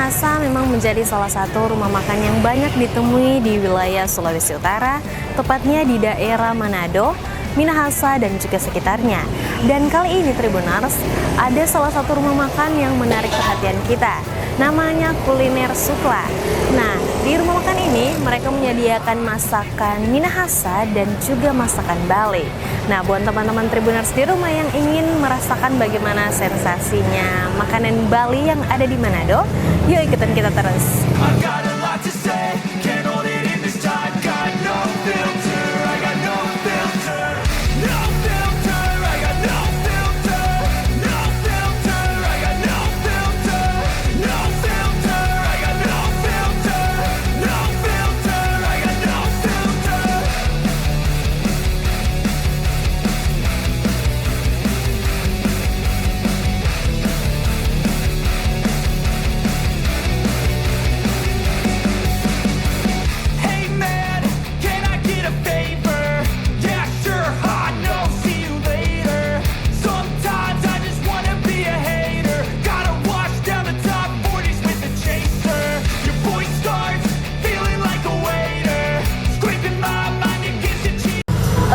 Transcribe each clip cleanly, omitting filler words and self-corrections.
Minahasa memang menjadi salah satu rumah makan yang banyak ditemui di wilayah Sulawesi Utara, tepatnya di daerah Manado, Minahasa, dan juga sekitarnya. Dan kali ini Tribuners, ada salah satu rumah makan yang menarik perhatian kita. Namanya Kuliner Sukla. Nah, di rumah makan ini mereka menyediakan masakan Minahasa dan juga masakan Bali. Nah, buat teman-teman Tribuners di rumah yang ingin merasakan bagaimana sensasinya makanan Bali yang ada di Manado, yuk ikutan kita terus.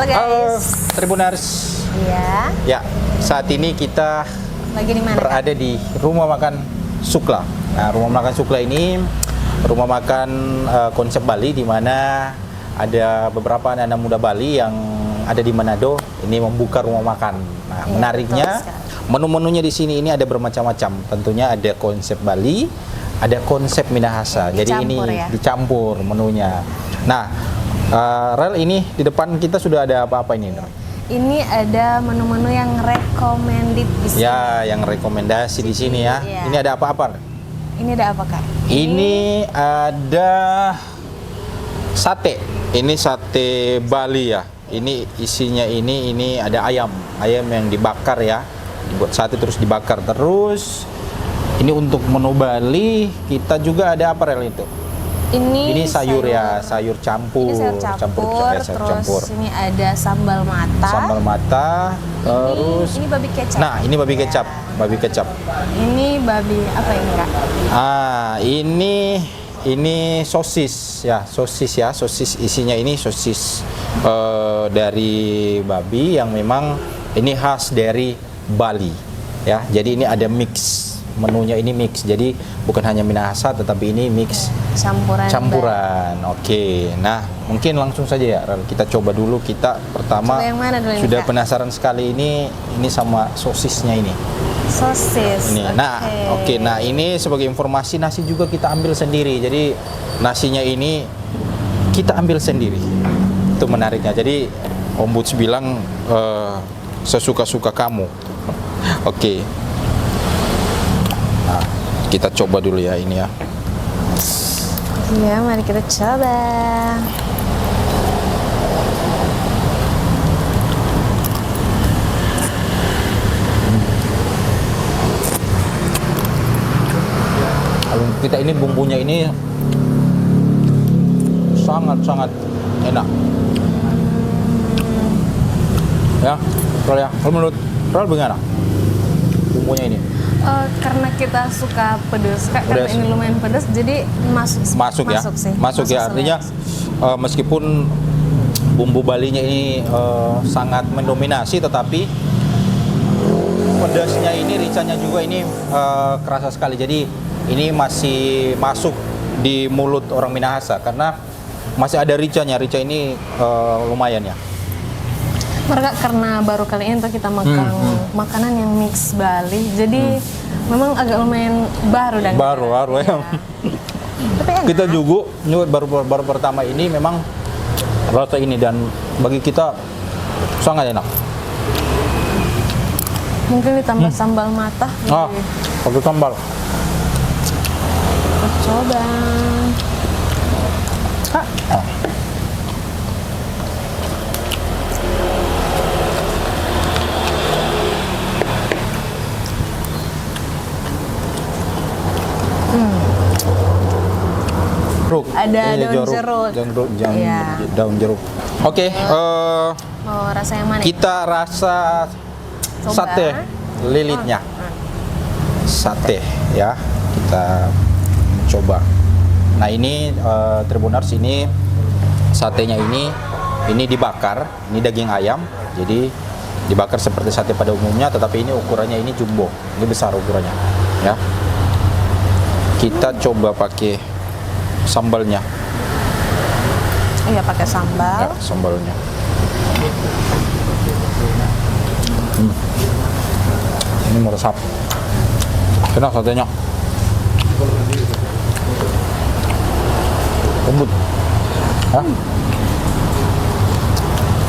Halo Tribuners. Iya. Ya, saat ini kita Lagi di mana? berada di rumah makan Sukla. Nah, rumah makan Sukla ini rumah makan konsep Bali, di mana ada beberapa anak-anak muda Bali yang ada di Manado ini membuka rumah makan. Nah, Iya, menariknya betul menu-menunya di sini ini ada bermacam-macam. Tentunya ada konsep Bali, ada konsep Minahasa. Jadi ini ya? dicampur menunya. Nah, Rel, ini di depan kita sudah ada apa-apa ini? Ini ada menu-menu yang recommended di sini. Ya, yang rekomendasi di sini ya. Iya. Ini ada apa-apa? Ini ada apa, Kak? Ini ada sate. Ini sate Bali ya. Ini isinya ini ada ayam yang dibakar ya. Dibuat sate terus dibakar terus. Ini untuk menu Bali kita juga ada apa, Rel, itu? Ini sayur ya, sayur campur. Ini sayur campur, terus ini ada sambal mata. Sambal mata, terus ini babi kecap. Nah, ini babi kecap, babi kecap. Ini babi apa ini, Kak? Ini sosis ya, sosis isinya ini sosis dari babi yang memang ini khas dari Bali ya. Jadi ini ada mix. Menunya ini mix, jadi bukan hanya Minahasa tetapi ini mix campuran. Oke, nah mungkin langsung saja ya, kita coba dulu. Kita pertama yang mana dulu sudah Kak? Penasaran sekali ini sama sosisnya ini. Sosis. Ini, nah oke, nah ini sebagai informasi, nasi juga kita ambil sendiri. Jadi nasinya ini kita ambil sendiri. Itu menariknya. Jadi Om Buds bilang sesuka-suka kamu. Oke. Nah, kita coba dulu ya ini ya. Iya, mari kita coba. Kalau kita ini bumbunya ini sangat-sangat enak. Ya, kalau menurut Rol bagaimana? Bumbunya ini? Karena kita suka pedas, Kak, karena ini lumayan pedas, jadi masuk ya, sih. Masuk ya. Artinya meskipun bumbu Balinya ini sangat mendominasi, tetapi pedasnya ini, ricanya juga ini kerasa sekali. Jadi ini masih masuk di mulut orang Minahasa karena masih ada ricanya. Rica ini lumayan ya. Mereka karena baru kali ini kita makan makanan yang mix Bali, jadi memang agak lumayan baru dan baru ya. Tapi enak. Kita juga baru pertama ini memang rasa ini, dan bagi kita sangat enak. Mungkin ditambah sambal mata. Pakai sambal. Kita coba. Ada daun jeruk. Daun jeruk. Oke, mau rasa yang mana? kita rasa sate lilitnya. Sate ya. Kita coba. Nah ini Tribuners, ini satenya ini dibakar, ini daging ayam, jadi dibakar seperti sate pada umumnya, tetapi ini ukurannya ini jumbo, ini besar ukurannya, ya. Kita coba pakai sambalnya. Iya, pakai sambal. Ya, sambalnya. Ini meresap. Enak satenya. Lembut. Hah?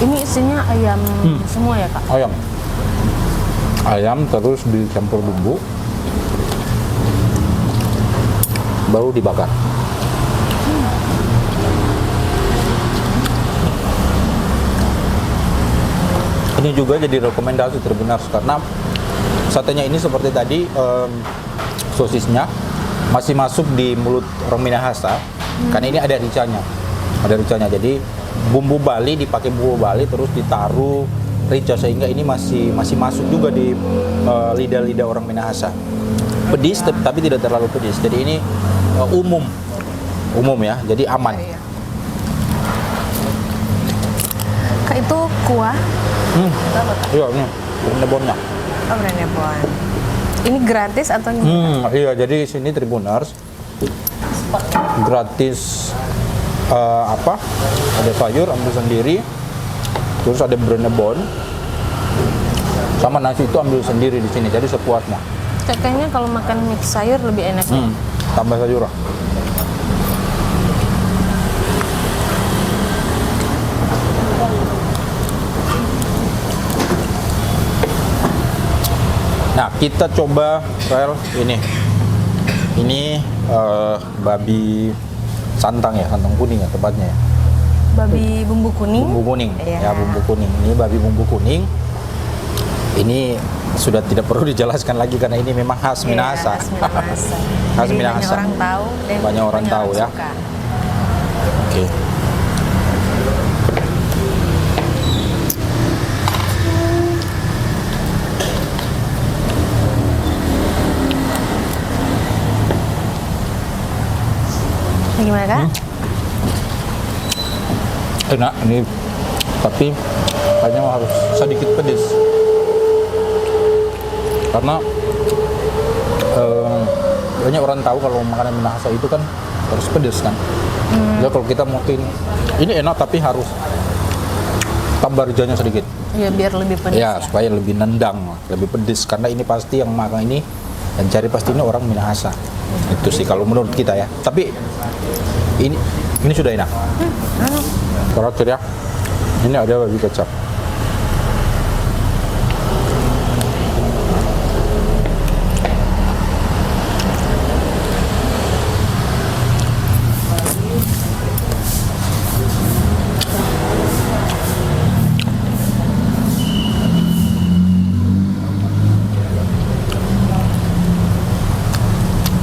Ini isinya ayam semua ya, Kak? Ayam. Ayam terus dicampur bumbu. Baru dibakar. Ini juga jadi rekomendasi Tribuners karena satenya ini seperti tadi, sosisnya masih masuk di mulut orang Minahasa karena ini ada ricanya, jadi bumbu Bali, dipakai bumbu Bali terus ditaruh rica sehingga ini masih masuk juga di lidah-lidah orang Minahasa. Pedis tapi tidak terlalu pedis, jadi ini umum ya, jadi aman. Iya. Kak, itu kuah? Itu apa, Kak? Iya, ini Renebonnya. Oh, Renebon. Ini gratis atau gimana? Iya, jadi sini Tribuners gratis. Ada sayur ambil sendiri, terus ada Renebon sama nasi itu ambil sendiri di sini, jadi sepuasnya. Kayaknya kalau makan mix sayur lebih enak. Tambah sayur lah. Nah, kita coba Rel ini babi santang ya, santang kuning ya tepatnya ya. Babi bumbu kuning. Bumbu kuning, Iya. ya bumbu kuning. Ini babi bumbu kuning. Ini sudah tidak perlu dijelaskan lagi karena ini memang khas Minahasa. Khas Minahasa. Khas Jadi Minahasa. Banyak orang tahu dan Banyak orang tahu ya. suka. Oke. Gimana, Kak? Enak ini, tapi kayaknya harus sedikit pedas karena banyak orang tahu kalau makanan Minahasa itu kan harus pedas kan. Jadi kalau kita mungkin ini enak tapi harus tambah rejanya sedikit. Ya, biar lebih pedas. Ya, supaya lebih nendang, lebih pedas karena ini pasti yang makan ini dan cari pasti ini orang Minahasa. Itu sih kalau menurut kita ya. Tapi ini sudah enak. Terakhir ya. Ini ada babi kecap.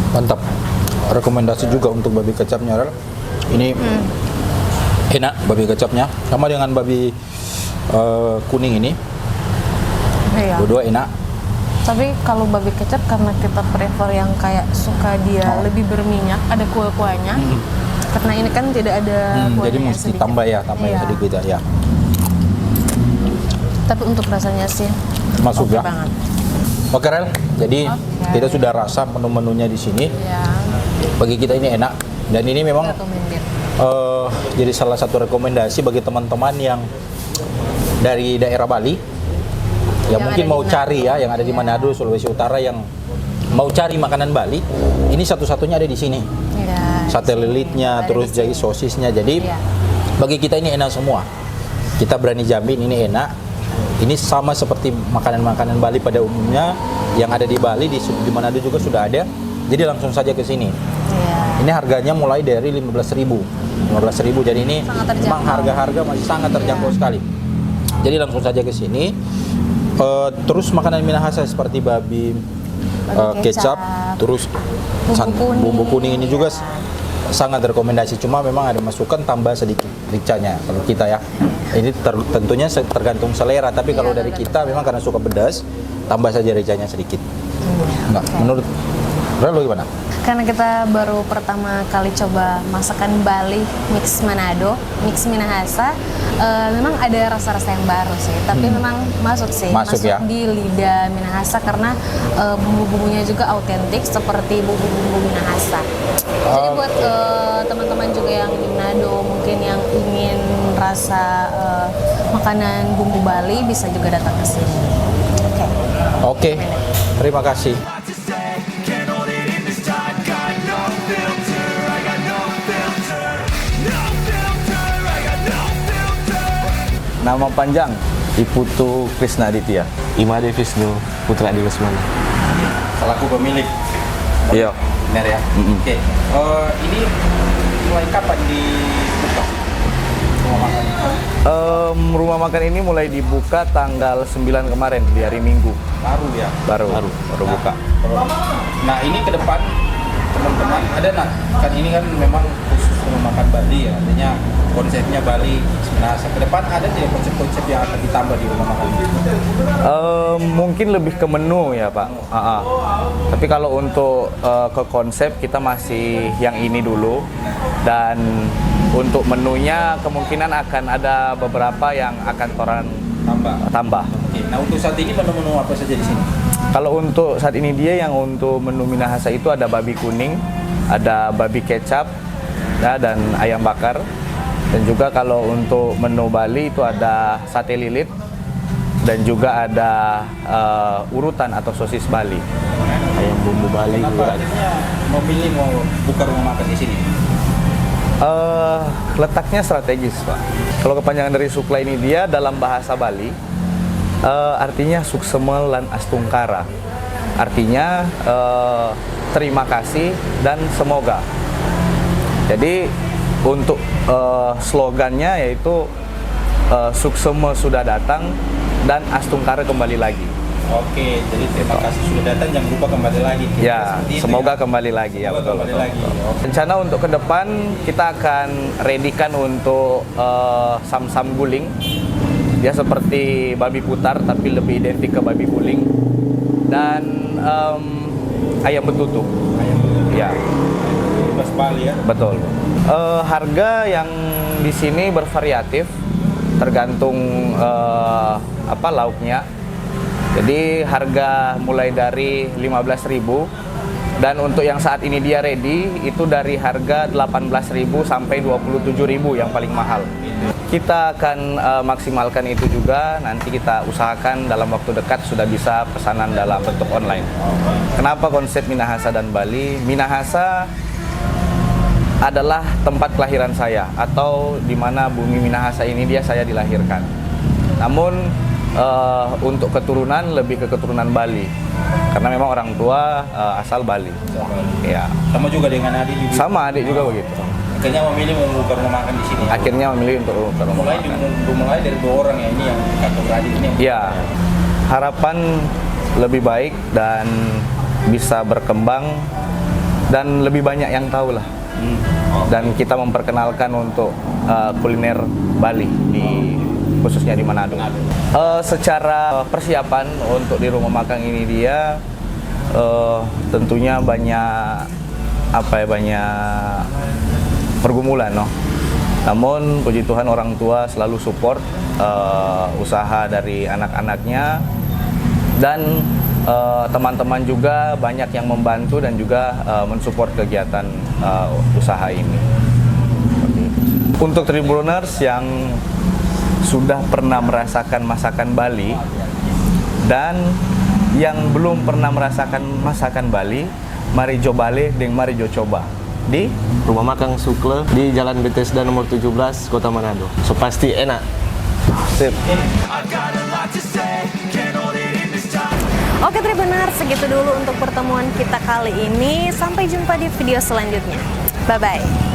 Mantap. Rekomendasi juga untuk babi kecapnya, Rel. Ini enak babi kecapnya, sama dengan babi kuning ini. Iya. Dua-dua enak. Tapi kalau babi kecap karena kita prefer yang kayak suka dia lebih berminyak, ada kuah-kuahnya. Karena ini kan tidak ada kuahnya. Jadi mesti sedikit. tambah ya, Iya. sedikit ya. Tapi untuk rasanya sih Masuk oke ya. banget. Oke, Rel. Jadi Oke. kita sudah rasa menu-menunya di sini. Ya, Bagi kita ini enak dan ini memang recommended. jadi salah satu rekomendasi bagi teman-teman yang dari daerah Bali yang mungkin ada mau di cari ya, yang ada di Manado, Sulawesi Utara, yang mau cari makanan Bali, ini satu-satunya ada di sini. Ya, Sate lilitnya, Ada terus di jadi sosisnya. Jadi Iya. bagi kita ini enak semua. Kita berani jamin ini enak. Ini sama seperti makanan-makanan Bali pada umumnya yang ada di Bali, di Manado juga sudah ada. Jadi langsung saja ke sini. Iya. Ini harganya mulai dari 15.000. 15.000. Jadi ini Sangat terjangkau. memang harga-harga masih sangat terjangkau sekali. Jadi langsung saja ke sini. Terus makanan Minahasa seperti babi kecap, terus bumbu kuning ini juga sangat rekomendasi. Cuma memang ada masukan tambah sedikit ricanya kalau kita ya. Ini tentunya tergantung selera. Tapi kalau dari kita memang karena suka pedas, tambah saja ricanya sedikit. Enggak, menurut Lo gimana? Karena kita baru pertama kali coba masakan Bali mix Manado, mix Minahasa, memang ada rasa-rasa yang baru sih, tapi memang masuk ya? di lidah Minahasa karena bumbu-bumbunya juga autentik seperti bumbu-bumbu Minahasa. Jadi buat teman-teman juga yang di Manado mungkin yang ingin rasa makanan bumbu Bali bisa juga datang ke sini. Oke, terima kasih. Nama panjang Iputu Krisna Aditya. Imade Visnu Putra Adi Lesmana. Selaku pemilik. Iya. Benar ya? Oke. Ini mulai kapan dibuka rumah makan? Rumah makan ini mulai dibuka tanggal 9 kemarin di hari Minggu. Baru ya? Baru buka. Nah ini ke depan teman-teman ada kan ini kan memang khusus rumah makan Bali ya, artinya konsepnya Bali Minahasa. Ke depan ada tidak konsep-konsep yang akan ditambah di rumah makan ini? Mungkin lebih ke menu ya Pak. Tapi kalau untuk ke konsep kita masih yang ini dulu, dan untuk menunya kemungkinan akan ada beberapa yang akan orang tambah. Oke. Nah untuk saat ini menu-menu apa saja di sini? Kalau untuk saat ini dia yang untuk menu Minahasa itu ada babi kuning, ada babi kecap, ya, dan ayam bakar. Dan juga kalau untuk menu Bali itu ada sate lilit dan juga ada urutan atau sosis Bali. Ayam bumbu Bali Kenapa juga. memilih mau buka rumah makan di sini? Letaknya strategis Pak. Kalau kepanjangan dari Sukla ini dia dalam bahasa Bali artinya Suksema lan Astungkara. Artinya terima kasih dan semoga. Jadi untuk slogannya yaitu Suksema sudah datang dan Astungkara kembali lagi. Oke, jadi terima kasih sudah datang, jangan lupa kembali lagi. Ya, semoga kembali lagi ya, betul. Rencana untuk ke depan kita akan readykan untuk sam-sam guling. Dia seperti babi putar tapi lebih identik ke babi guling, dan ayam betutu. Ya. Bebas Bali ya. Betul. Harga yang di sini bervariatif tergantung lauknya. Jadi harga mulai dari 15.000, dan untuk yang saat ini dia ready itu dari harga 18.000 sampai 27.000 yang paling mahal. Kita akan maksimalkan itu juga, nanti kita usahakan dalam waktu dekat sudah bisa pesanan dalam bentuk online. Kenapa konsep Minahasa dan Bali? Minahasa adalah tempat kelahiran saya, atau di mana bumi Minahasa ini saya dilahirkan. Namun untuk keturunan lebih ke keturunan Bali, karena memang orang tua asal Bali. Ya. Sama juga dengan adik juga. Sama adik juga begitu. Akhirnya memilih membuka rumah makan di sini. Akhirnya memilih untuk rumah makan. Mulai dari 2 orang ya, ini yang kakak beradik ini. Ya, harapan lebih baik dan bisa berkembang dan lebih banyak yang tahu lah. Dan kita memperkenalkan untuk kuliner Bali khususnya di Manado. Secara persiapan untuk di rumah makan ini dia tentunya banyak pergumulan, no. Namun puji Tuhan orang tua selalu support usaha dari anak-anaknya, dan teman-teman juga banyak yang membantu dan juga mensupport kegiatan usaha ini. Untuk Tribuners yang sudah pernah merasakan masakan Bali dan yang belum pernah merasakan masakan Bali, mari jobale dan mari coba di Rumah makan Sukla di Jalan Bethesda nomor 17, Kota Manado. So pasti enak. Sip. Oke Tribuners, segitu dulu untuk pertemuan kita kali ini. Sampai jumpa di video selanjutnya. Bye-bye.